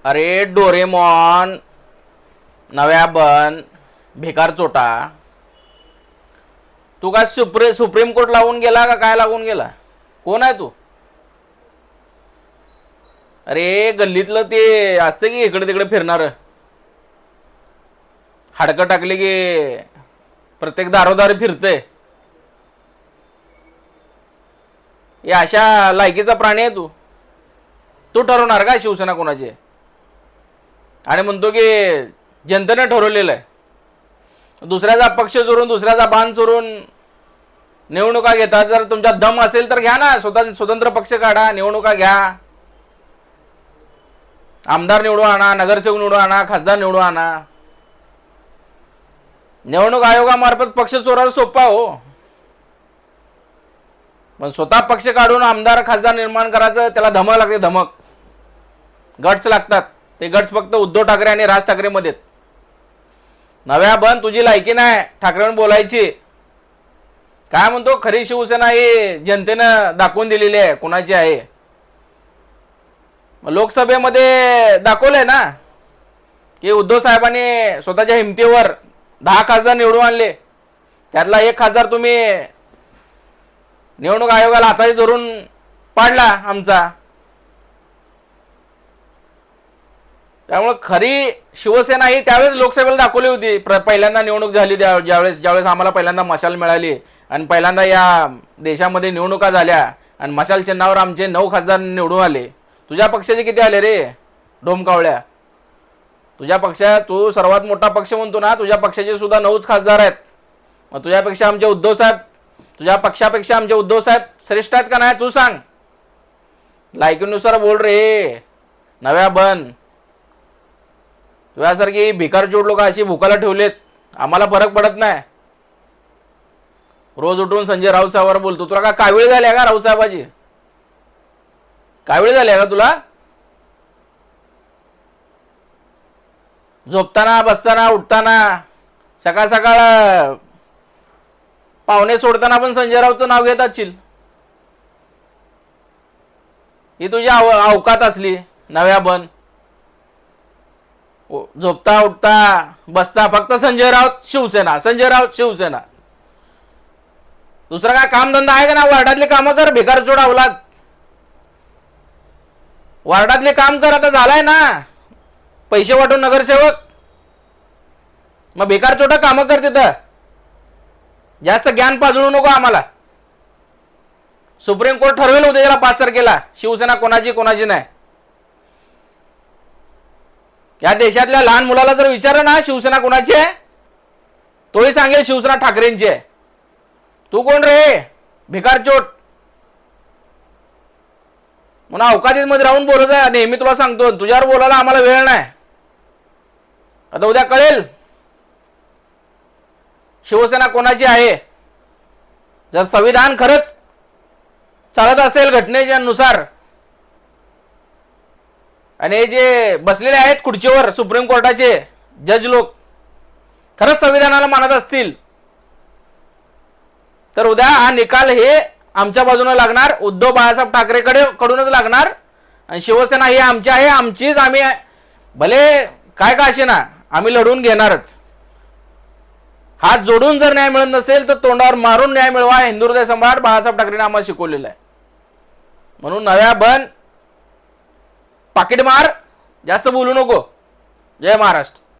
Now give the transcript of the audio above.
अरे डोरेमॉन, नव्या बन, भिकार चोटा, तू काय सुप्रीम कोर्ट लागून गेला का काय लागून गेला? कोण आहे तू? अरे गल्लीतलं ते असतं की इकडे तिकडे फिरणार, हाडकं टाकले की प्रत्येक दारोदारी फिरतंय, हे अशा लायकीचा प्राणी आहे तू? तू ठरवणार का शिवसेना कोणाची? आणि म्हणतो की जनतेने ठरवलेलं आहे. दुसऱ्याचा पक्ष चोरून, दुसऱ्याचा बाण चोरून निवडणुका घेतात. जर तुमचा दम असेल तर घ्या ना, स्वतंत्र पक्ष काढा, निवडणुका घ्या, आमदार निवडून आणा, नगरसेवक निवडून आणा, खासदार निवडून आणा. निवडणूक आयोगामार्फत पक्ष चोरायला सोपा हो, पण स्वतः पक्ष काढून आमदार खासदार निर्माण करायचं त्याला धमक लागते, धमक, गट्स लागतात. ते गट्स फक्त उद्धव ठाकरे आणि राज ठाकरे मध्ये. नव्या बन, तुझी लायकी नाही ठाकरेंवर बोलायची. काय म्हणतो, खरी शिवसेना ही जनतेनं दाखवून दिलेली आहे कोणाची आहे. लोकसभेमध्ये दाखवलंय ना की उद्धव साहेबांनी स्वतःच्या हिमतीवर 10 खासदार निवडून आणले. त्यातला 1 खासदार तुम्ही निवडणूक आयोगाला हाताने धरून पाडला आमचा. त्यामुळे खरी शिवसेना ही त्यावेळेस लोकसभेला दाखवली होती. पहिल्यांदा निवडणूक झाली ज्यावेळेस आम्हाला पहिल्यांदा मशाल मिळाली आणि पहिल्यांदा या देशामध्ये निवडणुका झाल्या आणि मशाल चिन्हावर आमचे 9 खासदार निवडून आले. तुझ्या पक्षाचे किती आले रे डोमकावळ्या? तुझ्या पक्षात, तू सर्वात मोठा पक्ष म्हणतो ना, तुझ्या पक्षाचे सुद्धा 9 खासदार आहेत. मग तुझ्यापेक्षा आमचे उद्धव साहेब, तुझ्या पक्षापेक्षा आमचे उद्धव साहेब श्रेष्ठ आहेत का नाही तू सांग? लायकीनुसार बोल रे नव्या बन. तुझ्यासारखी भिकारचोट लोक अशी भुकाला ठेवलेत, आम्हाला फरक पडत नाही. रोज उठून संजय राऊत साहेबांवर बोलतो. तुला का काविळ झाली का राऊत साहेबाची? काविळ झाली का तुला? झोपताना, बसताना, उठताना, सकाळ सकाळ पाहुणे सोडताना पण संजय राऊतचं नाव घेत असशील. ही तुझी अवकात असली नव्या बन. झोपता, उठता, बसता फक्त संजय राऊत शिवसेना, संजय राऊत शिवसेना. दुसरं काय कामधंदा आहे का ना? वार्डातले कामं कर, भिकारचोट अवलाद. वार्डातले काम कर. आता झालाय ना पैसे वाटून नगरसेवक, मग भिकारचोटा कामं कर तिथं. जास्त ज्ञान पाजळू नको आम्हाला. सुप्रीम कोर्ट ठरवेल होते त्याला 5 तारखेला शिवसेना कोणाची कोणाची नाही. या देशातल्या लहान मुलाला जर विचारलं ना शिवसेना कोणाची आहे, तोही सांगेल शिवसेना ठाकरेंची आहे. तू कोण रे भिकारचोट? म्हणून अवकातीत मध्ये राहून बोलत आहे नेहमी. तुला सांगतो, तुझ्यावर बोलायला आम्हाला वेळ नाही. आता उद्या कळेल शिवसेना कोणाची आहे. जर संविधान खरंच चालत असेल घटनेच्या नुसार, आणि जे बसलेले आहेत खुर्चीवर सुप्रीम कोर्टाचे जज लोक खरंच संविधानाला मानत असतील, तर उद्या हा निकाल हे आमच्या बाजूने लागणार, उद्धव बाळासाहेब ठाकरे कडूनच लागणार. आणि शिवसेना ही आमची आहे, आमचीच. आम्ही भले काय का असे ना, आम्ही लढून घेणारच. हात जोडून जर न्याय मिळत नसेल तर तोंडावर मारून न्याय मिळवा, हिंदू हृदय सम्राट बाळासाहेब ठाकरेंनी आम्हाला शिकवलेलं आहे. म्हणून नव्या बन, पाकिट मार, जास्त बोलू नको. जय महाराष्ट्र.